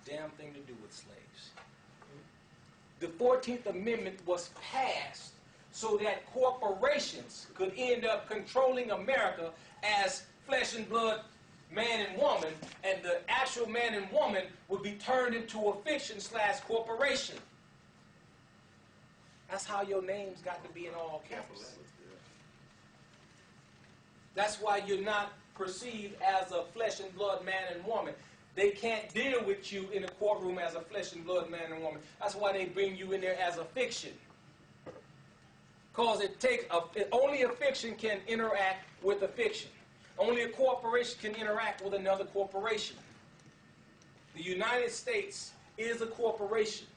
damn thing to do with slaves. The 14th Amendment was passed so that corporations could end up controlling America as flesh and blood man and woman, and the actual man and woman would be turned into a fiction/corporation. That's how your names got to be in all caps. That's why you're not perceived as a flesh and blood man and woman. They can't deal with you in a courtroom as a flesh and blood man and woman. That's why they bring you in there as a fiction. Because only a fiction can interact with a fiction. Only a corporation can interact with another corporation. The United States is a corporation.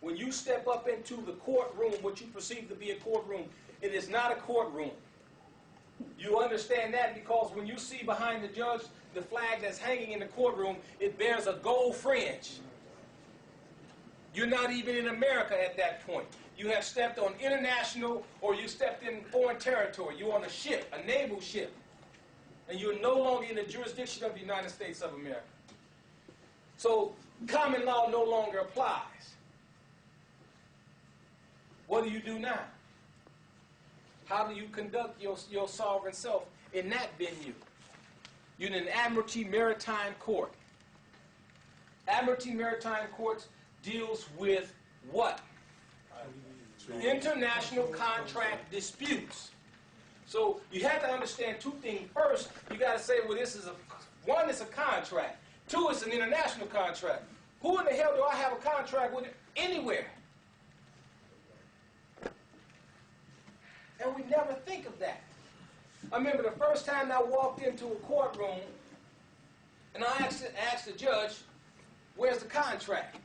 When you step up into the courtroom, what you perceive to be a courtroom, it is not a courtroom. You understand that because when you see behind the judge the flag that's hanging in the courtroom, it bears a gold fringe. You're not even in America at that point. You have stepped on international, or you stepped in foreign territory. You're on a ship, a naval ship. And you're no longer in the jurisdiction of the United States of America. So common law no longer applies. What do you do now? How do you conduct your sovereign self in that venue? You're in an Admiralty Maritime Court. Admiralty Maritime Court deals with what? International contract disputes. So you have to understand two things. First, you got to say, well, one is a contract. Two, it's an international contract. Who in the hell do I have a contract with anywhere? And we never think of that. I remember the first time I walked into a courtroom and I asked the judge, where's the contract?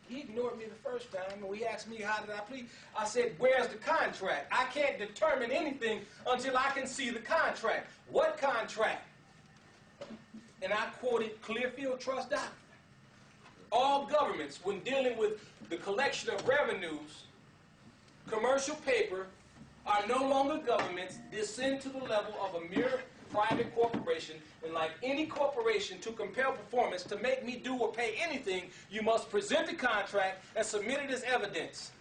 He ignored me the first time, and when he asked me how did I plead, I said, where's the contract? I can't determine anything until I can see the contract. What contract? And I quoted Clearfield Trust doctrine. All governments, when dealing with the collection of revenues, commercial paper, are no longer governments, descend to the level of a mere private corporation, and like any corporation, to compel performance, to make me do or pay anything, you must present the contract and submit it as evidence.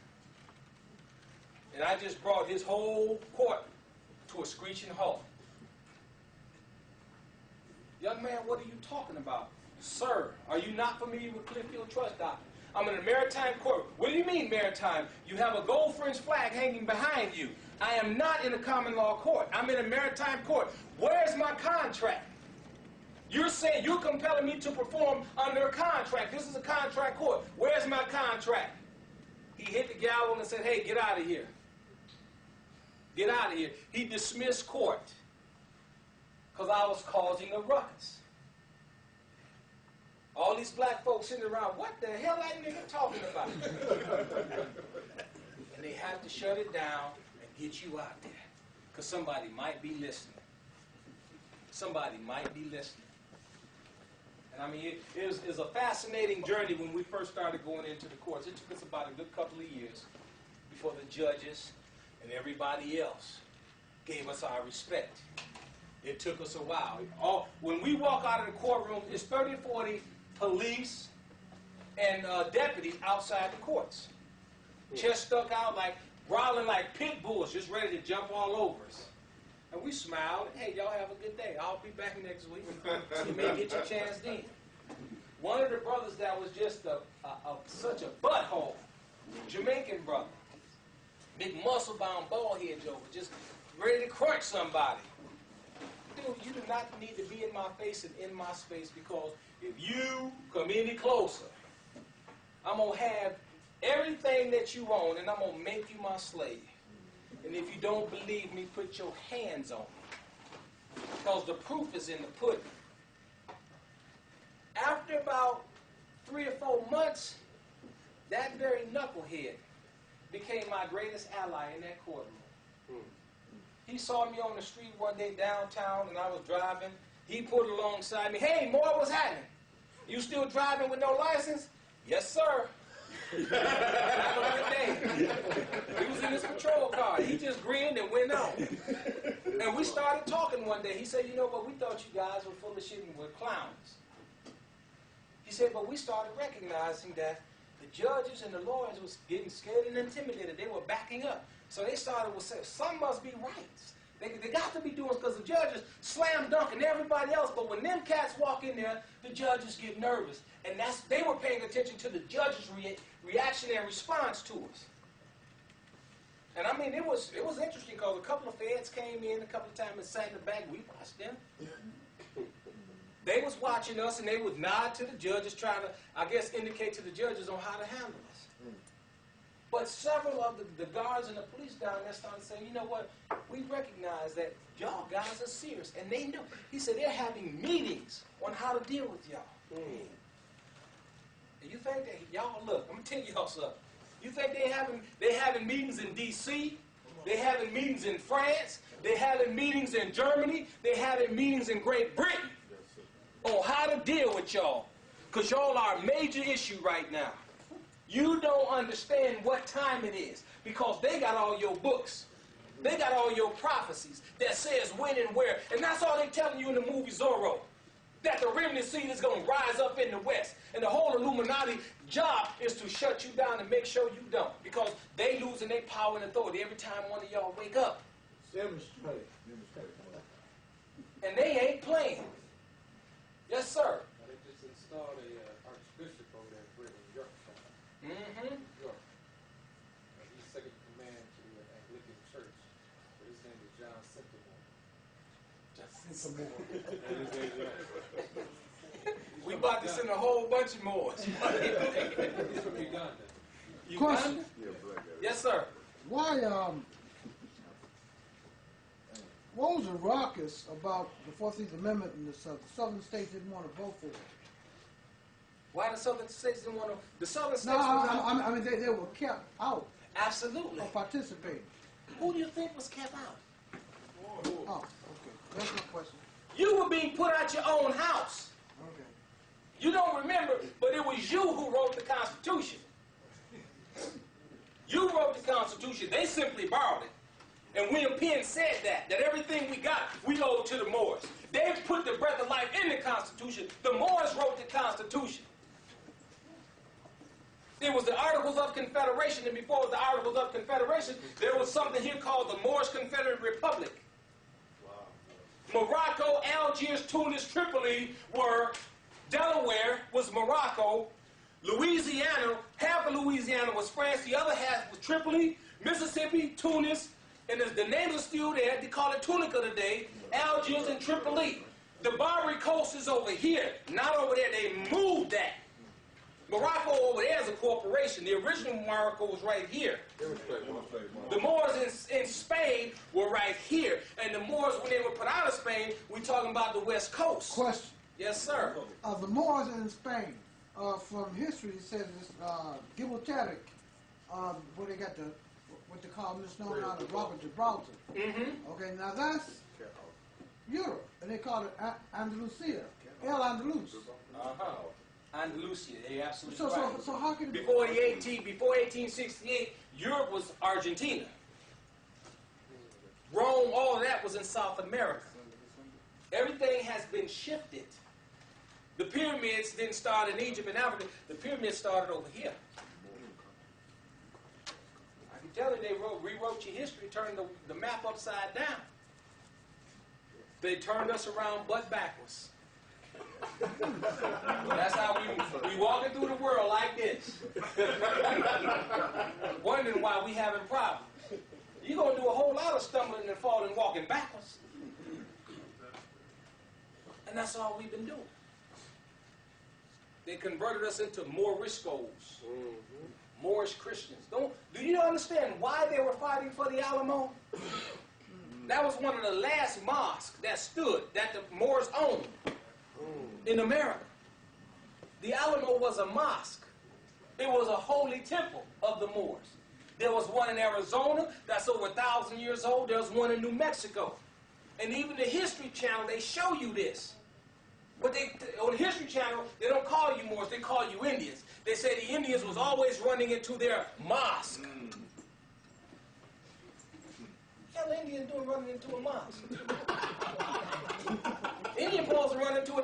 And I just brought his whole court to a screeching halt. Young man, what are you talking about? Sir, are you not familiar with Clearfield Trust doctrine? I'm in a maritime court. What do you mean maritime? You have a gold fringe flag hanging behind you. I am not in a common law court. I'm in a maritime court. Where's my contract? You're saying you're compelling me to perform under a contract. This is a contract court. Where's my contract? He hit the gavel and said, hey, get out of here. Get out of here. He dismissed court because I was causing a ruckus. All these black folks sitting around, what the hell that nigga talking about? And they have to shut it down and get you out there. Because somebody might be listening. Somebody might be listening. And I mean, it was a fascinating journey when we first started going into the courts. It took us about a good couple of years before the judges and everybody else gave us our respect. It took us a while. When we walk out of the courtroom, it's 30 or 40 police and deputies outside the courts. Chest stuck out, like growling like pit bulls, just ready to jump all over us. And we smiled. Hey, y'all have a good day. I'll be back next week. You may get your chance then. One of the brothers that was just such a butthole, Jamaican brother, big muscle-bound bald-head joker, just ready to crunch somebody. Dude, you do not need to be in my face and in my space, because if you come any closer, I'm going to have everything that you own, and I'm going to make you my slave. And if you don't believe me, put your hands on me, because the proof is in the pudding. After about 3 or 4 months, that very knucklehead became my greatest ally in that courtroom. He saw me on the street one day downtown, and I was driving. He pulled alongside me. Hey, Moore, what's happening? You still driving with no license? Yes, sir. Have a good day. He was in his patrol car. He just grinned and went on. And we started talking one day. He said, you know what, we thought you guys were full of shit and were clowns. He said, but we started recognizing that the judges and the lawyers was getting scared and intimidated. They were backing up. So they started with saying, some must be right. They got to be doing it because the judges slam dunking everybody else. But when them cats walk in there, the judges get nervous. And they were paying attention to the judges' reaction and response to us. And I mean, it was interesting because a couple of feds came in a couple of times and sat in the back. We watched them. They was watching us, and they would nod to the judges, trying to, I guess, indicate to the judges on how to handle us. But several of the guards and the police down there started saying, you know what, we recognize that y'all guys are serious. And they knew. He said they're having meetings on how to deal with y'all. And you think that, y'all, look, I'm going to tell y'all something. You think they having meetings in D.C.? They having meetings in France? They having meetings in Germany? They having meetings in Great Britain on how to deal with y'all. Because y'all are a major issue right now. You don't understand what time it is because they got all your books. They got all your prophecies that says when and where. And that's all they telling you in the movie Zorro. That the remnant seed is going to rise up in the West. And the whole Illuminati job is to shut you down and make sure you don't. Because they losing their power and authority every time one of y'all wake up. Demonstrate. And they ain't playing. Yes, sir. They just installed a archbishop over there in Britain, Yorkshire. York. He's second in command to the Anglican Church. But his name is John Simplemore. We about to send a whole bunch of more. He's from Uganda. Question. Yes, sir. Why what was the raucous about the 14th Amendment in the Southern states didn't want to vote for it? Why the Southern states didn't want to? The Southern states. No, I mean they were kept out Absolutely. of participating. Who do you think was kept out? Oh, okay. That's my question. You were being put out your own house. Okay. You don't remember, but it was you who wrote the Constitution. You wrote the Constitution. They simply borrowed it. And William Penn said that everything we got, we owe to the Moors. They put the breath of life in the Constitution. The Moors wrote the Constitution. It was the Articles of Confederation, and before the Articles of Confederation, there was something here called the Moorish Confederate Republic. Morocco, Algiers, Tunis, Tripoli were, Delaware was Morocco, Louisiana, half of Louisiana was France, the other half was Tripoli, Mississippi, Tunis, and the names are still there. They call it Tunica today, Algiers and Tripoli. The Barbary Coast is over here, not over there. They moved that. Morocco over there is a corporation. The original Morocco was right here. The Moors in Spain were right here. And the Moors, when they were put out of Spain, we're talking about the West Coast. Question. Yes, sir. The Moors in Spain, from history, it says it's Gibraltar, where they got what they call misnomer out of Robert Gibraltar. Okay, now that's Europe, and they call it Andalusia, El Andalus. Andalusia, you're absolutely So right. so how can it Before 1868, Europe was Argentina. Rome, all of that was in South America. Everything has been shifted. The pyramids didn't start in Egypt and Africa. The pyramids started over here. I can tell you they rewrote your history, turned the map upside down. They turned us around butt backwards. That's how we walking through the world like this. Wondering why we having problems. You're going to do a whole lot of stumbling and falling, walking backwards. And that's all we've been doing. They converted us into Moriscos, Moorish Christians. Do you understand why they were fighting for the Alamo? That was one of the last mosques that stood, that the Moors owned in America. The Alamo was a mosque. It was a holy temple of the Moors. There was one in Arizona that's over 1,000 years old. There's one in New Mexico. And even the History Channel, they show you this. But on the History Channel, they don't call you Moors, they call you Indians. They say the Indians was always running into their mosque. What the hell Indians doing running into a mosque? Indian boys run into a